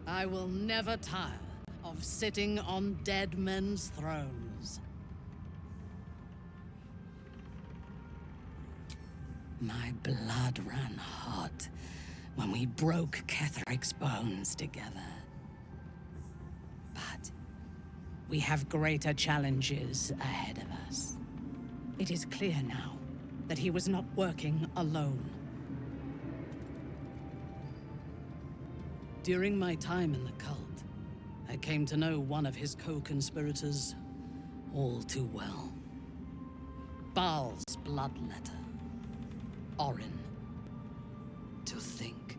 I will never tire of sitting on dead men's thrones. My blood ran hot when we broke Ketheric's bones together. But we have greater challenges ahead of us. It is clear now that he was not working alone. During my time in the cult, I came to know one of his co-conspirators all too well. Baal's bloodletter, Orin. To think,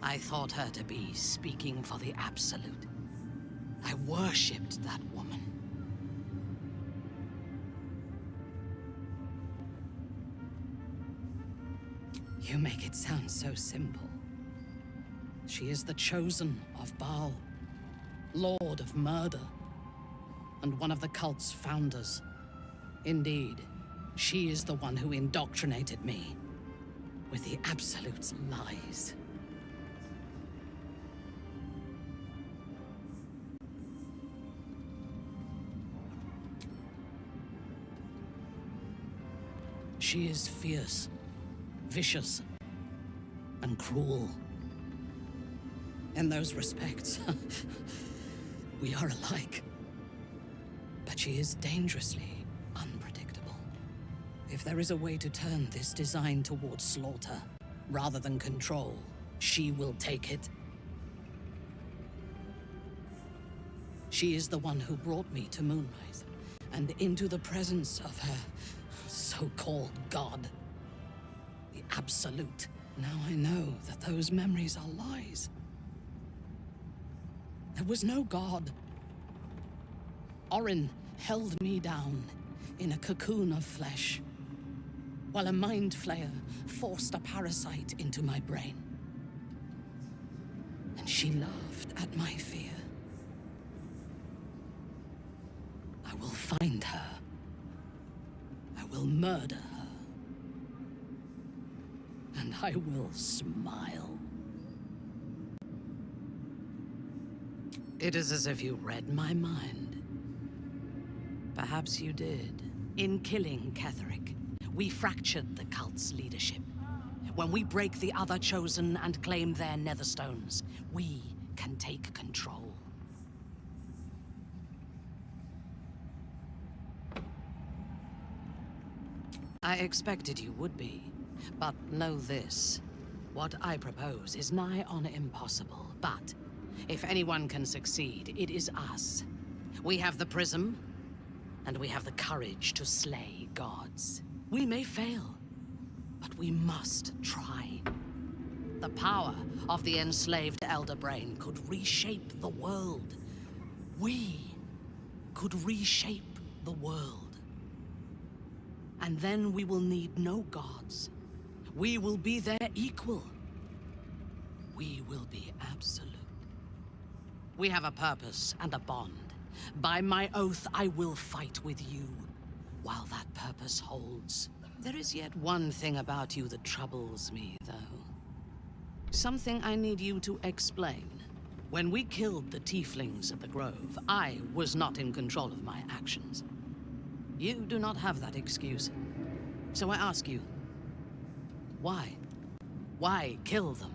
I thought her to be speaking for the Absolute. I worshipped that woman. You make it sound so simple. She is the chosen of Baal, Lord of Murder, and one of the cult's founders. Indeed, she is the one who indoctrinated me with the Absolute's lies. She is fierce, vicious, and cruel. In those respects, we are alike. But she is dangerously unpredictable. If there is a way to turn this design towards slaughter, rather than control, she will take it. She is the one who brought me to Moonrise, and into the presence of her so-called god. The Absolute. Now I know that those memories are lies. There was no god. Orin held me down in a cocoon of flesh, while a mind flayer forced a parasite into my brain. And she laughed at my fear. I will find her. I will murder her. And I will smile. It is as if you read my mind. Perhaps you did. In killing Ketheric, we fractured the cult's leadership. When we break the other Chosen and claim their Netherstones, we can take control. I expected you would be, but know this. What I propose is nigh on impossible, but if anyone can succeed, it is us. We have the prism, and we have the courage to slay gods. We may fail, but we must try. The power of the enslaved Elder Brain could reshape the world. We could reshape the world. And then we will need no gods. We will be their equal. We will be absolute. We have a purpose and a bond. By my oath, I will fight with you, while that purpose holds. There is yet one thing about you that troubles me, though. Something I need you to explain. When we killed the tieflings at the Grove, I was not in control of my actions. You do not have that excuse. So I ask you, why? Why kill them?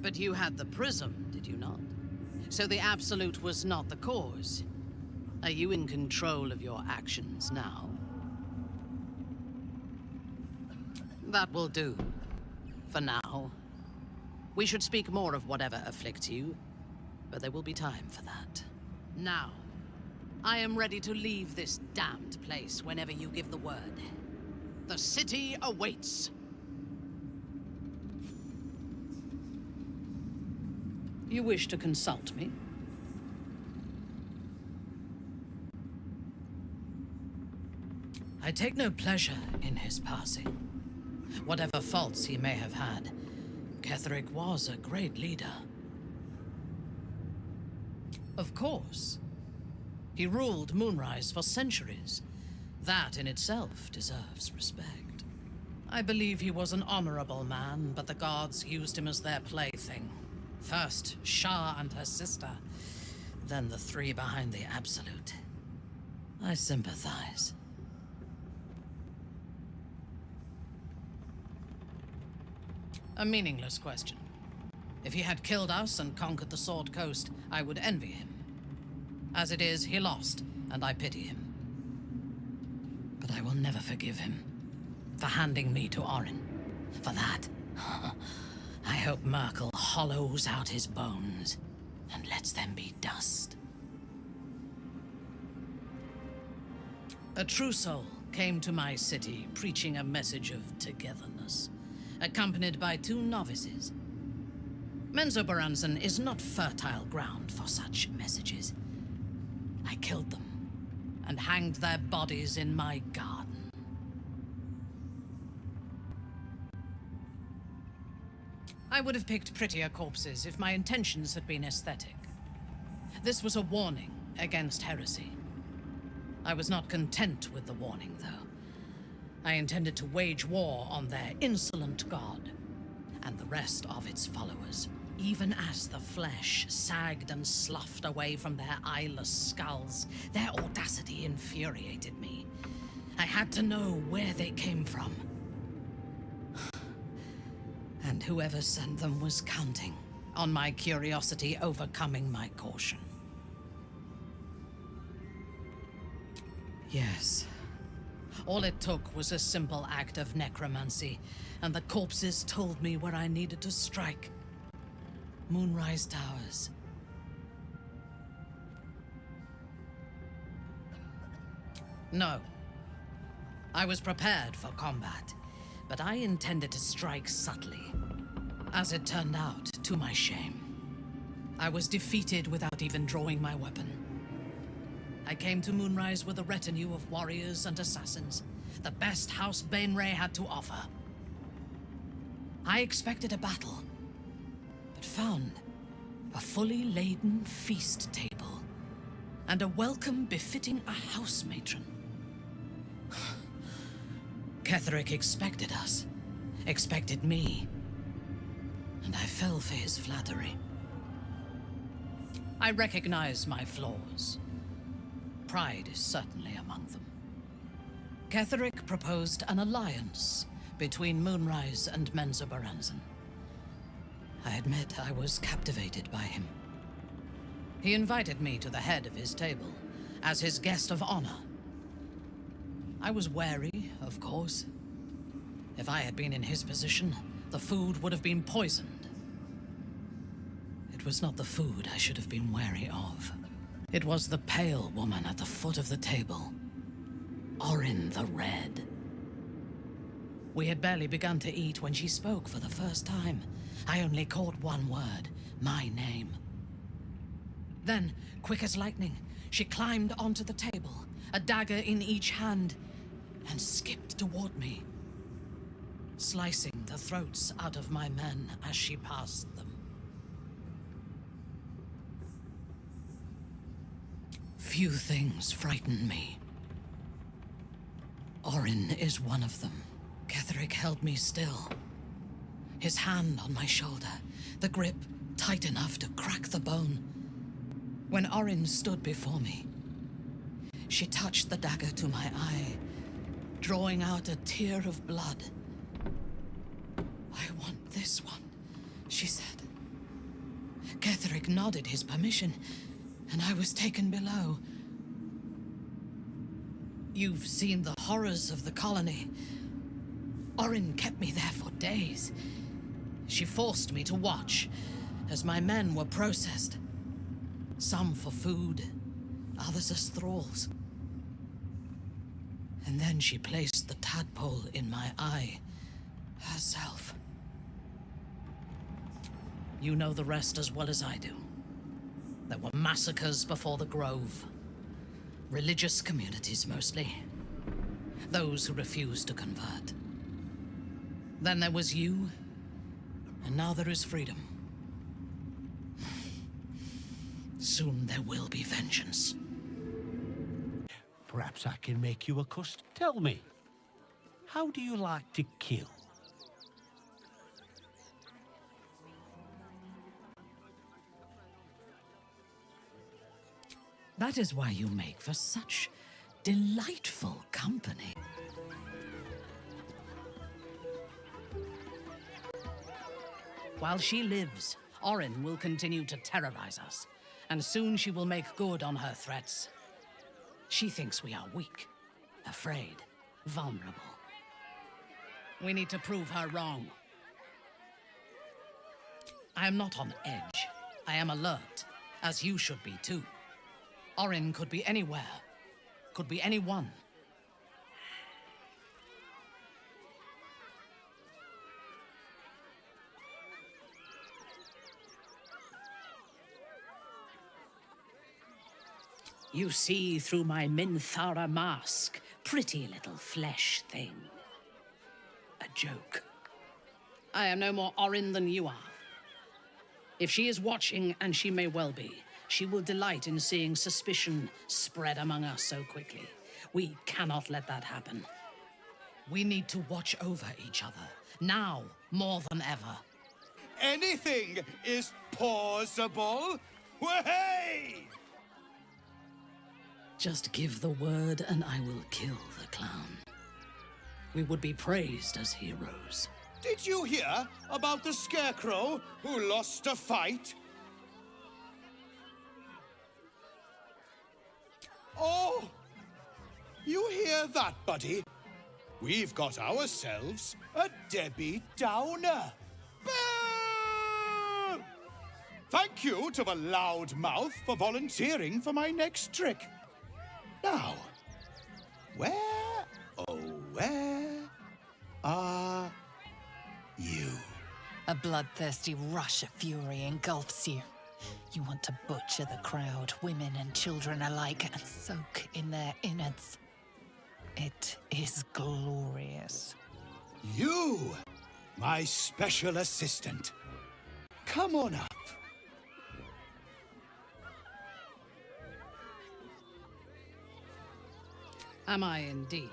But you had the prism, did you not? So the Absolute was not the cause. Are you in control of your actions now? That will do. For now. We should speak more of whatever afflicts you, but there will be time for that. Now, I am ready to leave this damned place whenever you give the word. The city awaits. You wish to consult me? I take no pleasure in his passing. Whatever faults he may have had, Ketheric was a great leader. Of course. He ruled Moonrise for centuries. That in itself deserves respect. I believe he was an honorable man, but the gods used him as their plaything. First Shah and her sister, then the three behind the Absolute. I sympathize. A meaningless question. If he had killed us and conquered the Sword Coast, I would envy him. As it is, he lost, and I pity him. But I will never forgive him for handing me to Orin. For that, I hope Merkel hollows out his bones and lets them be dust. A true soul came to my city preaching a message of togetherness, accompanied by two novices. Menzoberranzan is not fertile ground for such messages. I killed them and hanged their bodies in my garden. I would have picked prettier corpses if my intentions had been aesthetic. This was a warning against heresy. I was not content with the warning, though. I intended to wage war on their insolent god and the rest of its followers, even as the flesh sagged and sloughed away from their eyeless skulls. Their audacity infuriated me. I had to know where they came from. And whoever sent them was counting on my curiosity overcoming my caution. Yes. All it took was a simple act of necromancy, and the corpses told me where I needed to strike. Moonrise Towers. No. I was prepared for combat, but I intended to strike subtly. As it turned out, to my shame, I was defeated without even drawing my weapon. I came to Moonrise with a retinue of warriors and assassins, the best House Bainray had to offer. I expected a battle, but found a fully laden feast table and a welcome befitting a house matron. Ketheric expected us, expected me, and I fell for his flattery. I recognize my flaws. Pride is certainly among them. Ketheric proposed an alliance between Moonrise and Menzoberranzan. I admit I was captivated by him. He invited me to the head of his table as his guest of honor. I was wary, of course. If I had been in his position, the food would have been poisoned. It was not the food I should have been wary of. It was the pale woman at the foot of the table. Orin the Red. We had barely begun to eat when she spoke for the first time. I only caught one word, my name. Then, quick as lightning, she climbed onto the table, a dagger in each hand, and skipped toward me, slicing the throats out of my men as she passed them. Few things frighten me. Orin is one of them. Ketheric held me still, his hand on my shoulder, the grip tight enough to crack the bone. When Orin stood before me, she touched the dagger to my eye, drawing out a tear of blood. "I want this one," she said. Ketheric nodded his permission, and I was taken below. You've seen the horrors of the colony. Orin kept me there for days. She forced me to watch as my men were processed. Some for food, others as thralls. And then she placed the tadpole in my eye herself. You know the rest as well as I do. There were massacres before the Grove. Religious communities, mostly. Those who refused to convert. Then there was you, and now there is freedom. Soon there will be vengeance. Perhaps I can make you a custom. Tell me, how do you like to kill? That is why you make for such delightful company. While she lives, Orin will continue to terrorize us, and soon she will make good on her threats. She thinks we are weak, afraid, vulnerable. We need to prove her wrong. I am not on edge. I am alert, as you should be too. Orin could be anywhere, could be anyone. You see through my Minthara mask, pretty little flesh thing. A joke. I am no more Orin than you are. If she is watching, and she may well be, she will delight in seeing suspicion spread among us so quickly. We cannot let that happen. We need to watch over each other, now more than ever. Anything is possible. Way! Just give the word and I will kill the clown. We would be praised as heroes. Did you hear about the scarecrow who lost a fight? Oh, you hear that, buddy? We've got ourselves a Debbie Downer. Boo! Thank you to the loud mouth for volunteering for my next trick. Now, where, oh, where are you? A bloodthirsty rush of fury engulfs you. You want to butcher the crowd, women and children alike, and soak in their innards. It is glorious. You, my special assistant. Come on up. Am I indeed?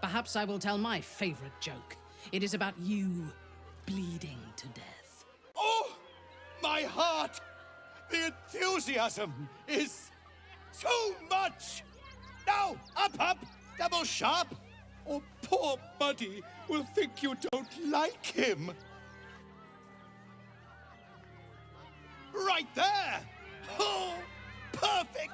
Perhaps I will tell my favorite joke. It is about you bleeding to death. Oh, my heart! The enthusiasm is too much! Now, up, double sharp, or poor Buddy will think you don't like him. Right there! Oh, perfect!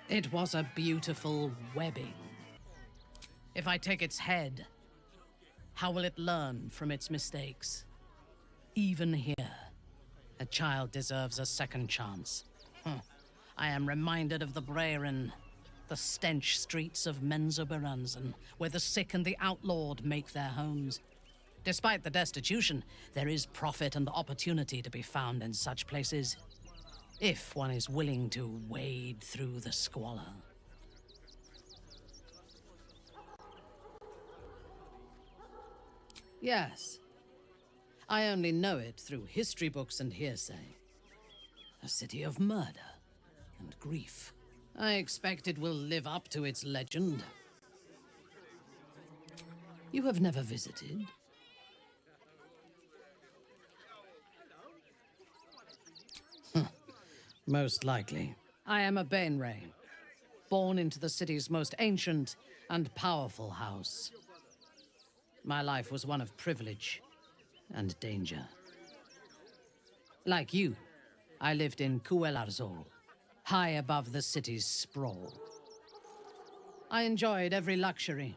It was a beautiful webbing. If I take its head, how will it learn from its mistakes? Even here, a child deserves a second chance. I am reminded of the Brehren, the stench streets of Menzoberranzan, where the sick and the outlawed make their homes. Despite the destitution, there is profit and opportunity to be found in such places, if one is willing to wade through the squalor. Yes. I only know it through history books and hearsay. A city of murder and grief. I expect it will live up to its legend. You have never visited? Most likely. I am a Bainray, born into the city's most ancient and powerful house. My life was one of privilege and danger. Like you, I lived in Kuelarzol, high above the city's sprawl. I enjoyed every luxury,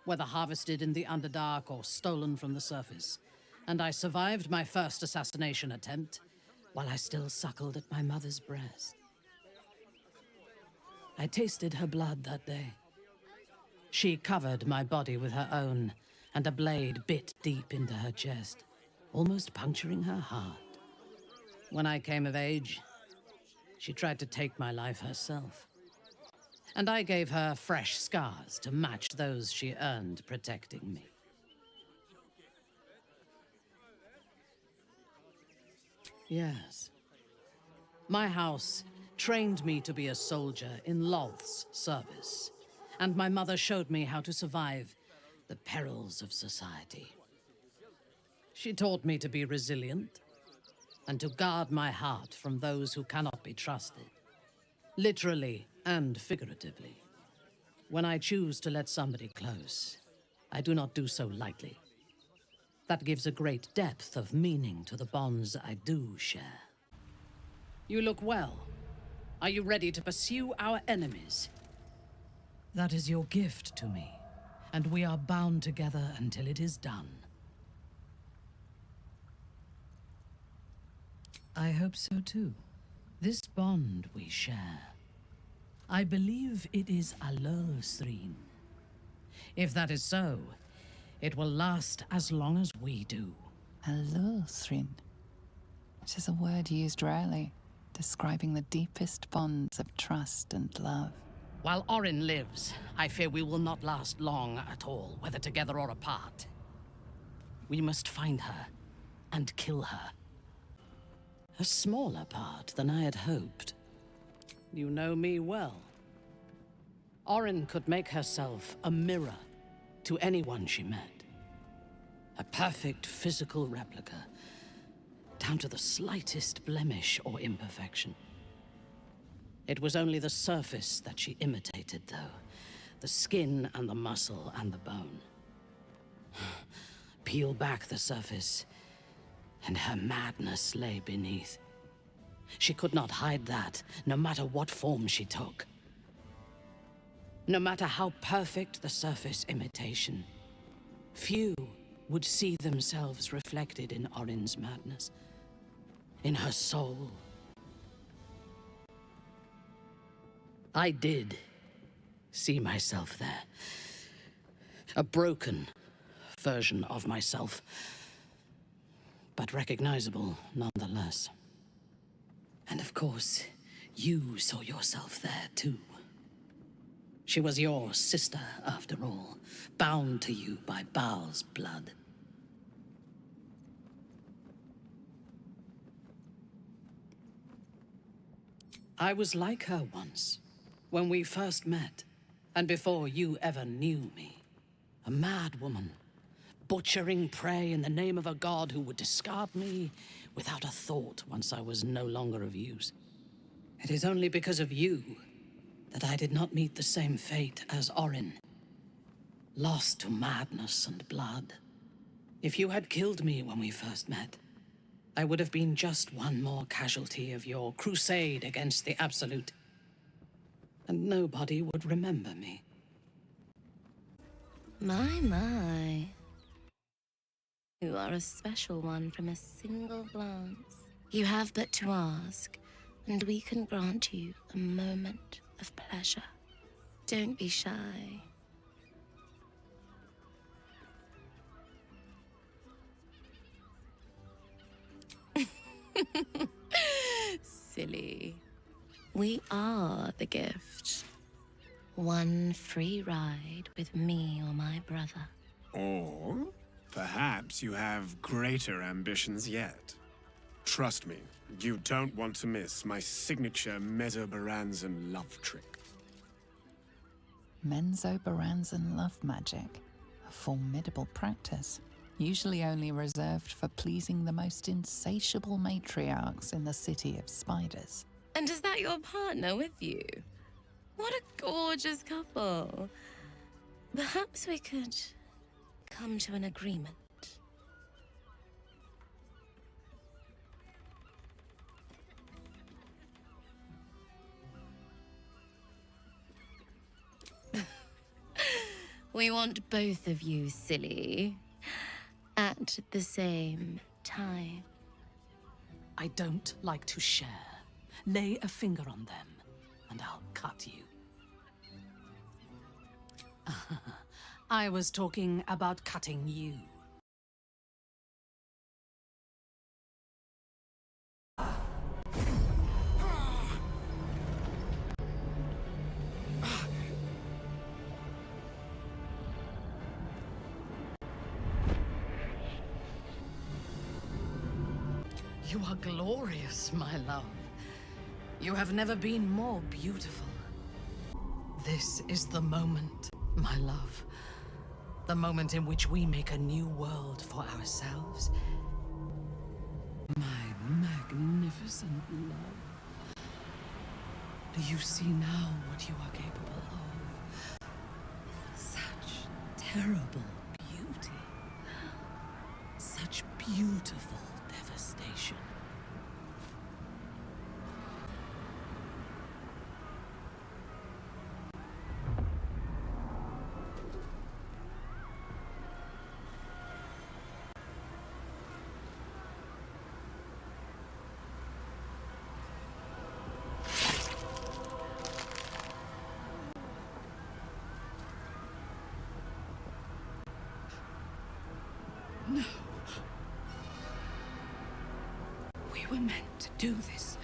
whether harvested in the Underdark or stolen from the surface, and I survived my first assassination attempt while I still suckled at my mother's breast. I tasted her blood that day. She covered my body with her own, and a blade bit deep into her chest, almost puncturing her heart. When I came of age, she tried to take my life herself, and I gave her fresh scars to match those she earned protecting me. Yes. My house trained me to be a soldier in Loth's service, and my mother showed me how to survive the perils of society. She taught me to be resilient and to guard my heart from those who cannot be trusted, literally and figuratively. When I choose to let somebody close, I do not do so lightly. That gives a great depth of meaning to the bonds I do share. You look well. Are you ready to pursue our enemies? That is your gift to me, and we are bound together until it is done. I hope so too. This bond we share, I believe it is Alurthrin. If that is so, it will last as long as we do. Alurthrin, which is a word used rarely, describing the deepest bonds of trust and love. While Orin lives, I fear we will not last long at all, whether together or apart. We must find her and kill her. A smaller part than I had hoped. You know me well. Orin could make herself a mirror to anyone she met. A perfect physical replica, down to the slightest blemish or imperfection. It was only the surface that she imitated, though. The skin and the muscle and the bone. Peel back the surface, and her madness lay beneath. She could not hide that, no matter what form she took. No matter how perfect the surface imitation, few would see themselves reflected in Orin's madness, in her soul. I did see myself there. A broken version of myself, but recognizable nonetheless. And of course, you saw yourself there too. She was your sister, after all, bound to you by Baal's blood. I was like her once, when we first met, and before you ever knew me. A mad woman, butchering prey in the name of a god who would discard me without a thought once I was no longer of use. It is only because of you that I did not meet the same fate as Orin, lost to madness and blood. If you had killed me when we first met, I would have been just one more casualty of your crusade against the Absolute, and nobody would remember me. My. You are a special one from a single glance. You have but to ask, and we can grant you a moment of pleasure. Don't be shy. Silly. We are the gift. One free ride with me or my brother. Or perhaps you have greater ambitions yet. Trust me, you don't want to miss my signature Mesobaranzan love trick. Menzoberranzan love magic, a formidable practice, usually only reserved for pleasing the most insatiable matriarchs in the City of Spiders. And is that your partner with you? What a gorgeous couple. Perhaps we could come to an agreement. We want both of you, silly, at the same time. I don't like to share. Lay a finger on them, and I'll cut you. I was talking about cutting you. You are glorious, my love. You have never been more beautiful. This is the moment, my love. The moment in which we make a new world for ourselves. My magnificent love. Do you see now what you are capable of? Such terrible beauty. Such beautiful devastation. No. We were meant to do this